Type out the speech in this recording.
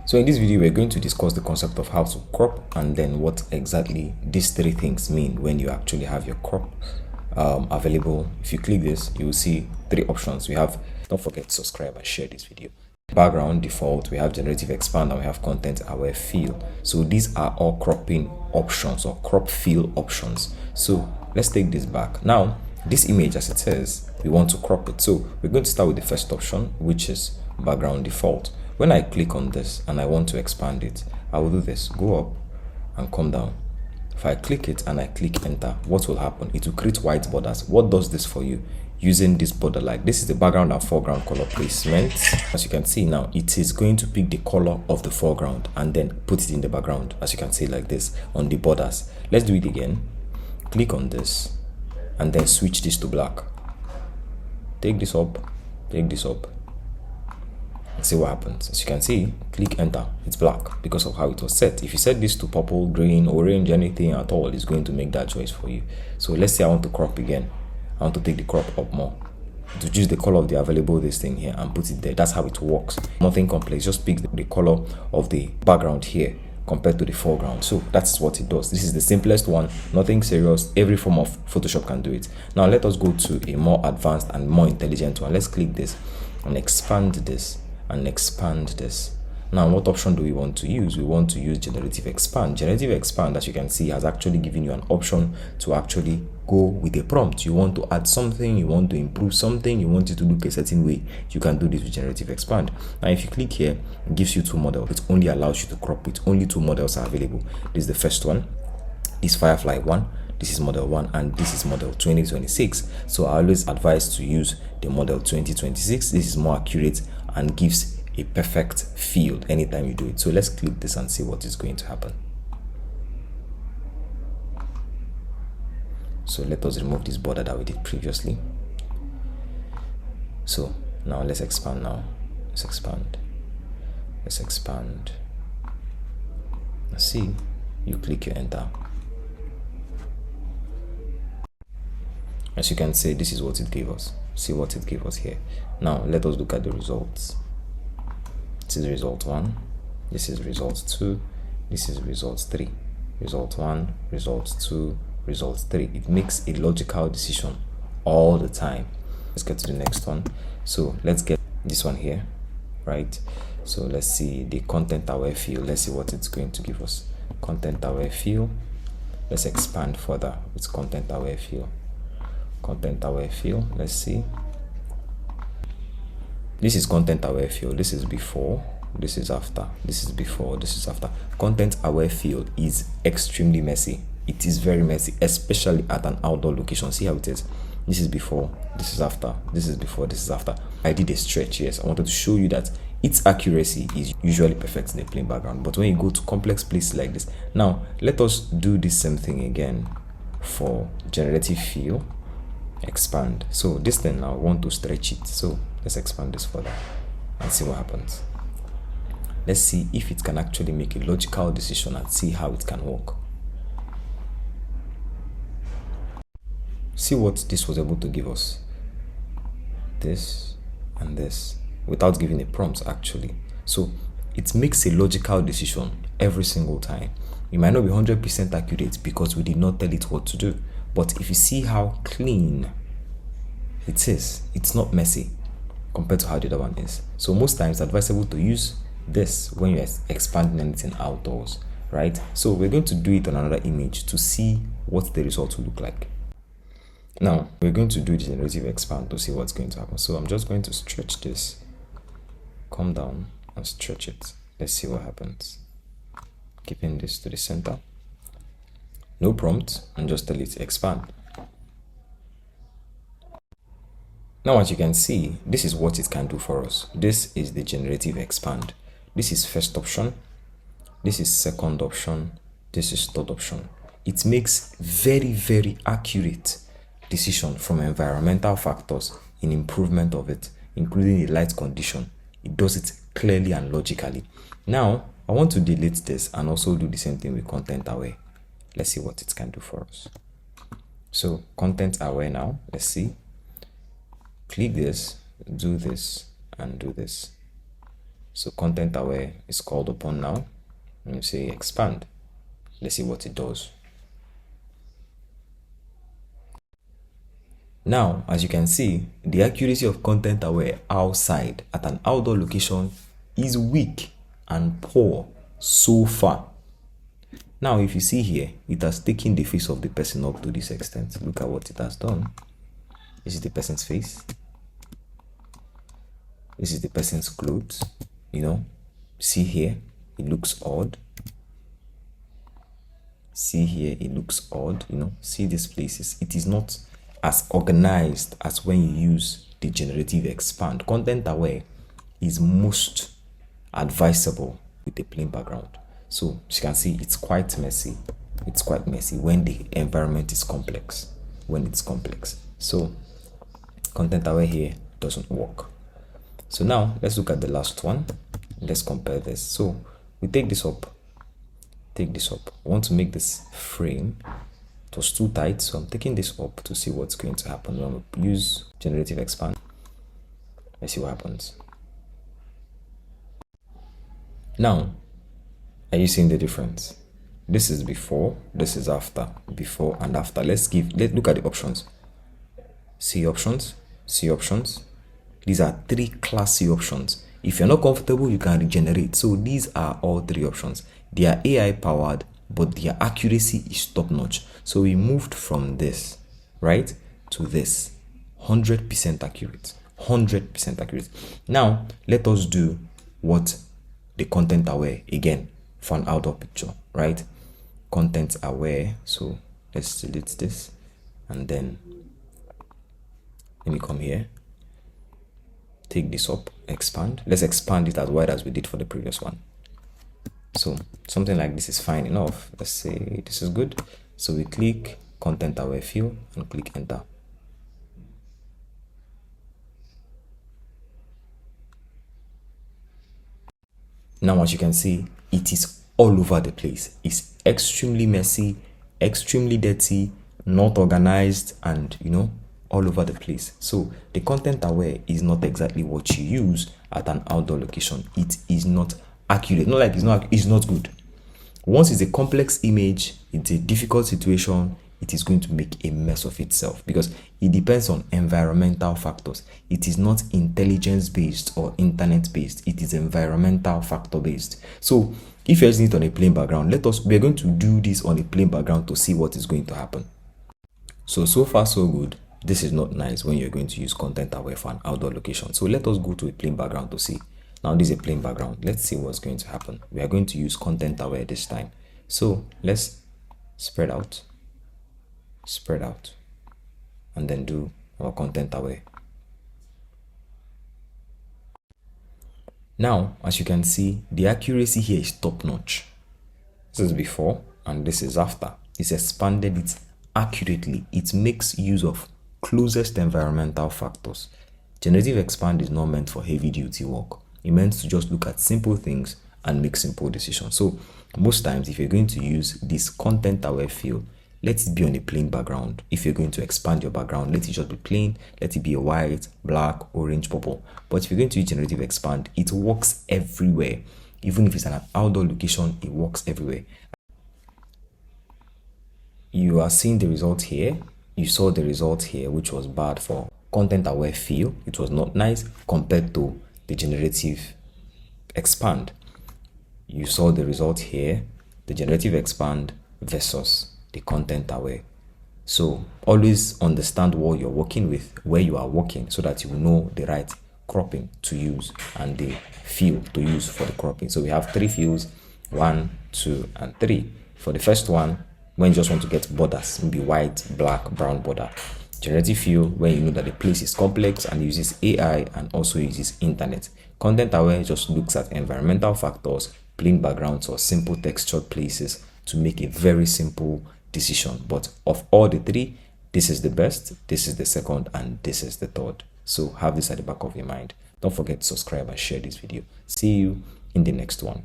So in this video, we're going to discuss the concept of how to crop and then what exactly these three things mean when you actually have your crop available. If you click this, you will see three options. We have, don't forget to subscribe and share this video. Background, default, we have generative expand, and we have content aware fill. So these are all cropping options or crop fill options. So let's take this back. Now, this image, as it says, we want to crop it. So we're going to start with the first option, which is background default. When I click on this and I want to expand it, I will do this, go up and come down. If I click it and I click enter, what will happen? It will create white borders. What does this for you? Using this border, like this is the background and foreground color placement. As you can see now, it is going to pick the color of the foreground and then put it in the background, as you can see, like this on the borders. Let's do it again. Click on this and then switch this to black. Take this up, and see what happens. As you can see, click enter, it's black because of how it was set. If you set this to purple, green, orange, anything at all, it's going to make that choice for you. So let's say I want to crop again. I want to take the crop up more, to choose the color of the available this thing here and put it there. That's how it works. Nothing complex, just pick the color of the background here compared to the foreground. So that's what it does. This is the simplest one, nothing serious. Every form of Photoshop can do it. Now let us go to a more advanced and more intelligent one. Let's click this and expand this and expand this. Now what option do we want to use? We want to use generative expand. Generative expand, as you can see, has actually given you an option to actually go with a prompt. You want to add something, you want to improve something, you want it to look a certain way, you can do this with generative expand. Now if you click here, it gives you two models. It only allows you to crop it. Only two models are available. This is the first one, this Firefly one. This is model 1 and this is model 2026. So I always advise to use the model 2026. This is more accurate and gives a perfect field anytime you do it. So let's click this and see what is going to happen. So let us remove this border that we did previously. So now let's expand now. Let's expand. Let's see. You click your enter. As you can see, this is what it gave us. See what it gave us here. Now let us look at the results. This is result 1, this is result 2, this is result 3. Result 1, result 2, result 3. It makes a logical decision all the time. Let's get to the next one. So let's get this one here, right? So let's see the content aware field. Let's see what it's going to give us. Content aware field. Let's expand further with content aware field. Content aware field. Let's see. This is content aware field. This is before, this is after, this is before, this is after. Content aware field is extremely messy. It is very messy, especially at an outdoor location. See how it is. This is before, this is after, this is before, this is after. I did a stretch. Yes, I wanted to show you that its accuracy is usually perfect in a plain background, but when you go to complex places like this. Now let us do the same thing again for generative fill. Expand. So this thing now I want to stretch it. So let's expand this further and see what happens. Let's see if it can actually make a logical decision and see how it can work. See what this was able to give us. This and this without giving a prompt actually. So it makes a logical decision every single time. It might not be 100% accurate because we did not tell it what to do. But if you see how clean it is, it's not messy compared to how the other one is. So most times it's advisable to use this when you're expanding anything outdoors, right? So we're going to do it on another image to see what the result will look like. Now we're going to do the generative expand to see what's going to happen. So I'm just going to stretch this, come down and stretch it. Let's see what happens. Keeping this to the center. No prompt, and just tell it to expand. Now as you can see, this is what it can do for us. This is the generative expand. This is first option, this is second option, this is third option. It makes very accurate decision from environmental factors in improvement of it, including the light condition. It does it clearly and logically. Now I want to delete this and also do the same thing with content aware. Let's see what it can do for us. So content aware now, let's see. Click this, do this, and do this. So content aware is called upon now. Let me say expand. Let's see what it does. Now, as you can see, the accuracy of content aware outside at an outdoor location is weak and poor so far. Now, if you see here, it has taken the face of the person up to this extent. Look at what it has done. This is the person's face. This is the person's clothes. You know, see here, it looks odd. See here, it looks odd. You know, see these places. It is not as organized as when you use the generative expand. Content aware is most advisable with a plain background. So as you can see, it's quite messy. It's quite messy when the environment is complex. When it's complex. So content aware here doesn't work. So now let's look at the last one. Let's compare this. So we take this up. Take this up. I want to make this frame. It was too tight, so I'm taking this up to see what's going to happen when we use generative expand. Let's see what happens. Now, are you seeing the difference? This is before, this is after, before and after. Let's look at the options. See options, see options. These are 3 classy options. If you're not comfortable, you can regenerate. So these are all 3 options. They are AI powered, but their accuracy is top notch. So we moved from this, right, to this. 100% accurate. 100% accurate. Now, let us do what the content aware again for an outdoor picture, right? Content aware. So let's delete this and then let me come here. Take this up, expand. Let's expand it as wide as we did for the previous one. So something like this is fine enough. Let's say this is good. So we click content aware fill and click enter. Now, as you can see, it is all over the place. It's extremely messy, extremely dirty, not organized, and you know, all over the place. So the content aware is not exactly what you use at an outdoor location. It is not accurate. Not like it's not good. Once it's a complex image, it's a difficult situation, it is going to make a mess of itself because it depends on environmental factors. It is not intelligence based or internet based. It is environmental factor based. So if you're using it on a plain background, we're going to do this on a plain background to see what is going to happen. So far so good. This is not nice when you're going to use content aware for an outdoor location. So let us go to a plain background to see. Now this is a plain background. Let's see what's going to happen. We are going to use content aware this time. So let's spread out, and then do our content aware. Now, as you can see, the accuracy here is top notch. This is before and this is after. It's expanded it accurately. It makes use of closest environmental factors. Generative expand is not meant for heavy duty work. It's meant to just look at simple things and make simple decisions. So most times if you're going to use this content aware fill, let it be on a plain background. If you're going to expand your background, let it just be plain. Let it be a white, black, orange, purple. But if you're going to use generative expand, it works everywhere. Even if it's an outdoor location, it works everywhere. You are seeing the result here. You saw the result here, which was bad for content aware fill. It was not nice compared to the generative expand. You saw the result here, the generative expand versus the content aware. So always understand what you're working with, where you are working, so that you will know the right cropping to use and the fill to use for the cropping. So we have 3 fills, 1, 2, and 3. For the first one, when you just want to get borders, maybe white, black, brown border. Generative fill, when you know that the place is complex and uses AI and also uses internet. Content aware just looks at environmental factors, plain backgrounds, or simple textured places to make a very simple decision. But of all the 3, this is the best, this is the second, and this is the third. So have this at the back of your mind. Don't forget to subscribe and share this video. See you in the next one.